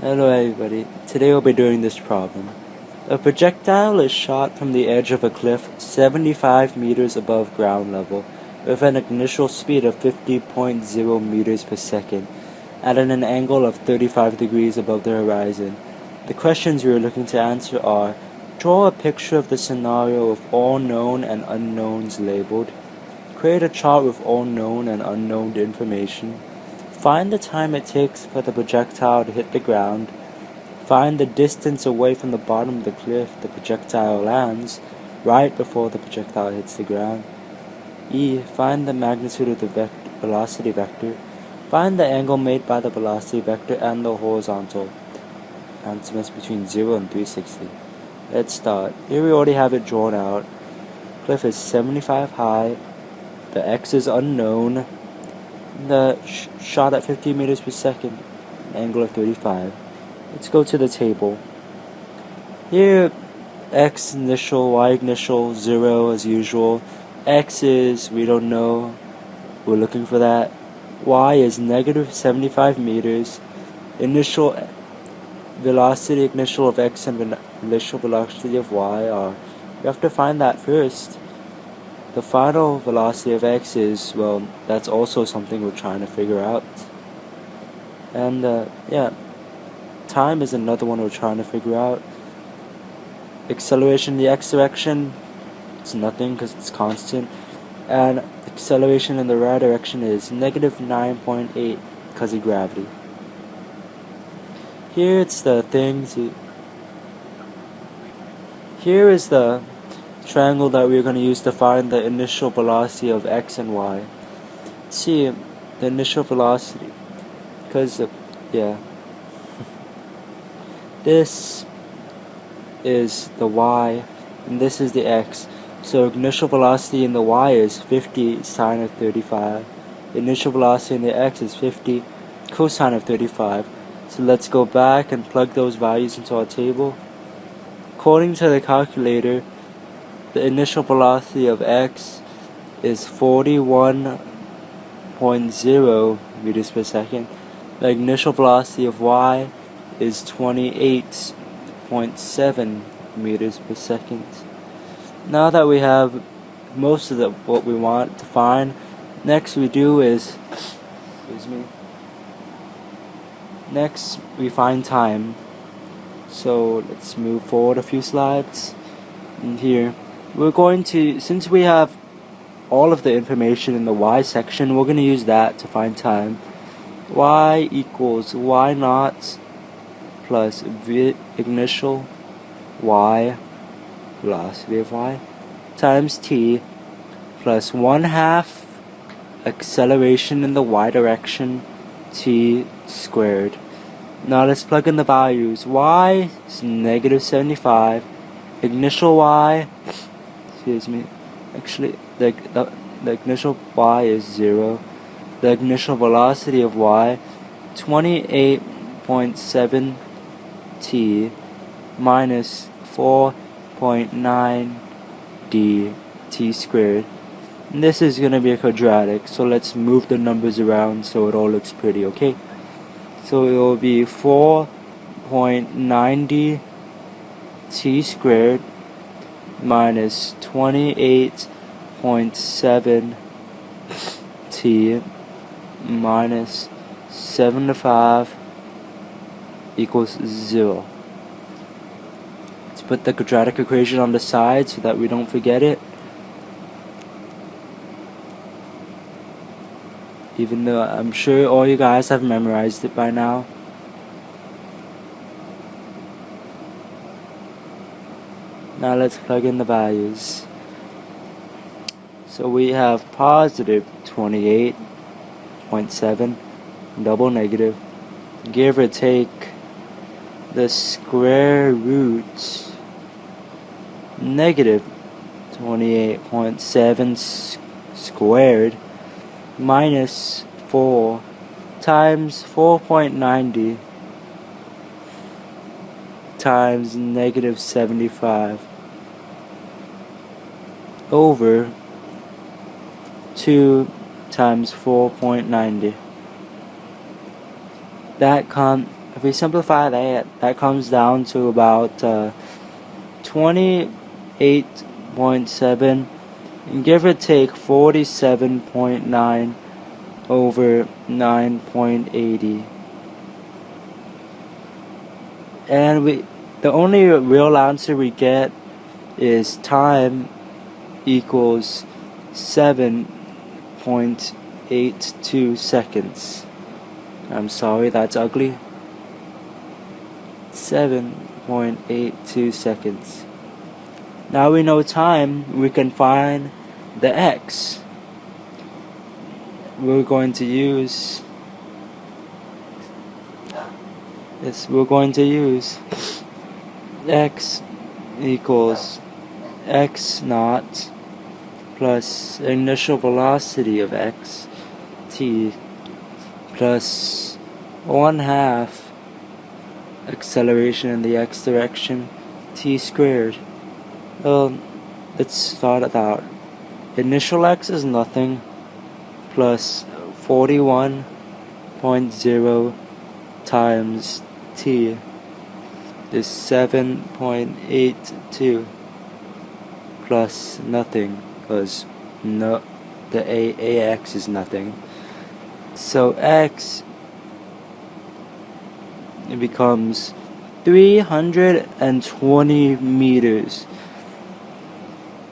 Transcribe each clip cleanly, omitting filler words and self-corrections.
Hello everybody, today we'll be doing this problem. A projectile is shot from the edge of a cliff 75 meters above ground level with an initial speed of 50.0 meters per second at an angle of 35 degrees above the horizon. The questions we are looking to answer are: draw a picture of the scenario with all known and unknowns labeled, create a chart with all known and unknown information, find the time it takes for the projectile to hit the ground, find the distance away from the bottom of the cliff the projectile lands right before the projectile hits the ground. Find the magnitude of the velocity vector. Find the angle made by the velocity vector and the horizontal increments between 0 and 360. Let's start. Here we already have it drawn out. Cliff is 75 high. The x is unknown. The shot at 50 meters per second, angle of 35. Let's go to the table. Here, x initial, y initial, 0 as usual. X is, we don't know, we're looking for that. Y is negative 75 meters. Initial velocity initial of x and initial velocity of y are, we have to find that first. The final velocity of x is, well, that's also something we're trying to figure out. And, time is another one we're trying to figure out. Acceleration in the x direction, it's nothing because it's constant. And acceleration in the y direction is negative 9.8 because of gravity. Here it's the things. Here is the triangle that we're going to use to find the initial velocity of x and y. Let's see the initial velocity, because this is the y and this is the x. So initial velocity in the y is 50 sine of 35. Initial velocity in the x is 50 cosine of 35. So let's go back and plug those values into our table. According to the calculator, the initial velocity of x is 41.0 meters per second. The initial velocity of y is 28.7 meters per second. Now that we have most of what we want to find, next we find time. So let's move forward a few slides. And here we're going to, since we have all of the information in the y section, we're going to use that to find time. Y equals y naught plus initial y, velocity of y, times t plus 1/2 acceleration in the y direction, t squared. Now let's plug in the values. Y is negative 75. Initial y, actually the initial y is 0. The initial velocity of y, 28.7 t minus 4.9 d t squared. And this is going to be a quadratic, so let's move the numbers around so it all looks pretty, okay? So it will be 4.90 t squared minus 28.7 t minus 75 equals 0. Let's put the quadratic equation on the side so that we don't forget it. Even though I'm sure all you guys have memorized it by now. Now let's plug in the values. So we have positive 28.7, double negative, give or take the square root negative 28.7 squared minus 4 times 4.90 times negative 75 over 2 times 4.90. If we simplify that, that comes down to about 28.7, and give or take 47.9 over 9.80. And the only real answer we get is time equals 7.82 seconds. I'm sorry, that's ugly. 7.82 seconds. Now we know time, we can find the x. We're going to use x equals x naught plus initial velocity of x, t, plus 1/2 acceleration in the x direction, t squared. Well, let's start it out. Initial x is nothing, plus 41.0 times t is 7.82 plus nothing, because the ax is nothing. So x, it becomes 320 meters.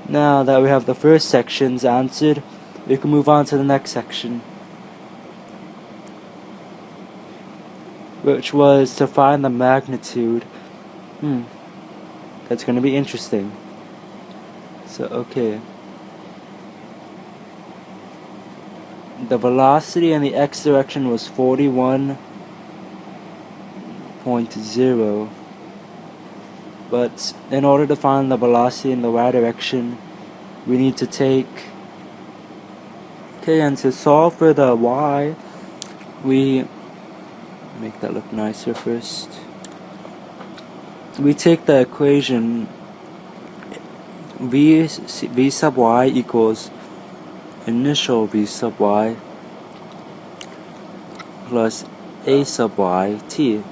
Now that we have the first sections answered, we can move on to the next section, which was to find the magnitude. That's going to be interesting. So, okay. The velocity in the x direction was 41.0. But in order to find the velocity in the y direction, we need to take... Okay, and to solve for the y, we make that look nicer first. We take the equation v sub y equals initial v sub y plus a sub y t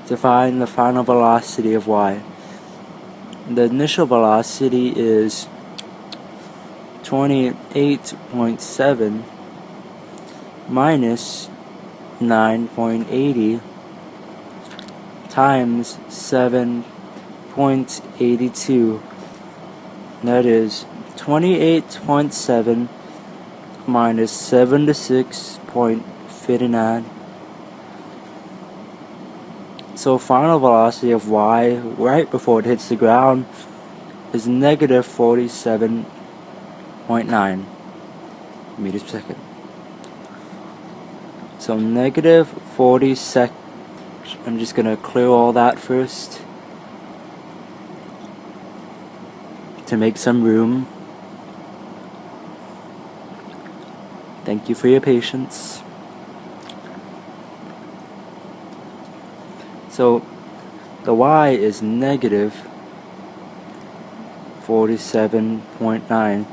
to find the final velocity of y. The initial velocity is 28.7 minus 9.80 times 7.82. That is 28.7 minus 76.59. So final velocity of y right before it hits the ground is negative 47.9 meters per second. So negative 40 sec. I'm just gonna clear all that first to make some room. Thank you for your patience. So the y is negative 47.9.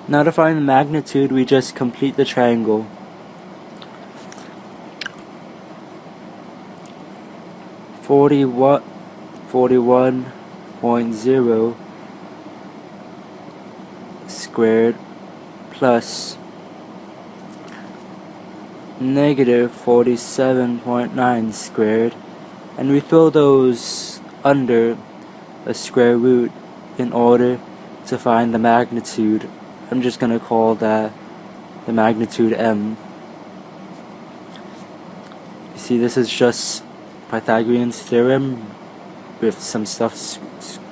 Now to find the magnitude, we just complete the triangle. Forty-one 41.0 squared plus negative 47.9 squared, and we fill those under a square root in order to find the magnitude. I'm just going to call that the magnitude m. You see, this is just Pythagorean's theorem with some stuff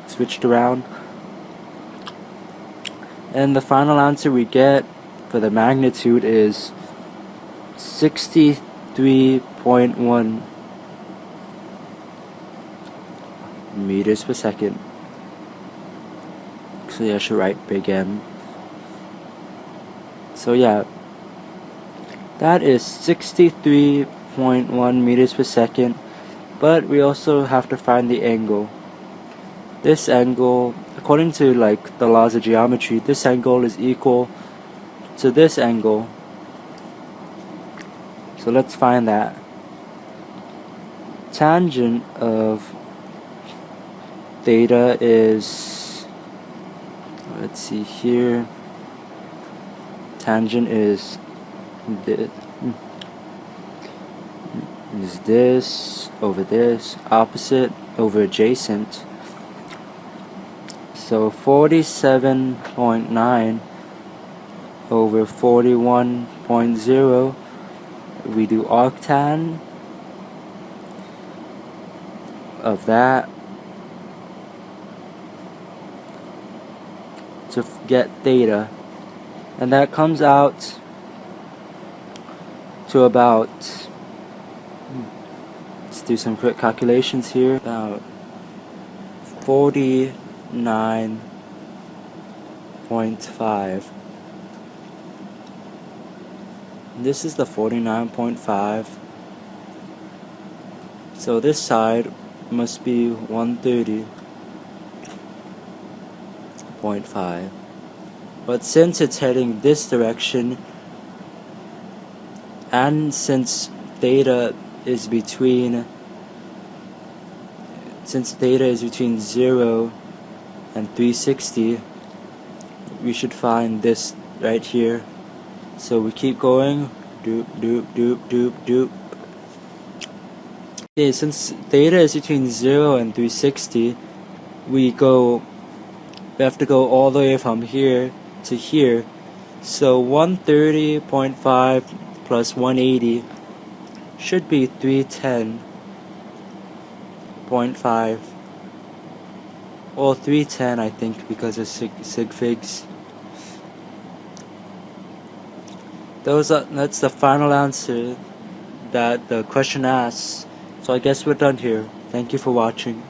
switched around. And the final answer we get for the magnitude is 63.1 meters per second. Actually, I should write big M. So yeah, that is 63.1 meters per second. But we also have to find the angle. This angle, according to like the laws of geometry, this angle is equal to this angle. So let's find that. tangent of theta is, let's see here, tangent is this over this, opposite over adjacent. So 47.9 over 41.0, we do arctan of that to get theta, and that comes out to about, let's do some quick calculations here, about 49.5. This is the 49.5, so this side must be 130.5, but since it's heading this direction, and since theta is between 0 and 360, we should find this right here. So we keep going, doop doop doop doop doop. Okay, since theta is between 0 and 360, we have to go all the way from here to here. So 130.5 plus 180 should be 310.5, or 310 I think, because of sig figs. That's the final answer that the question asks. So I guess we're done here. Thank you for watching.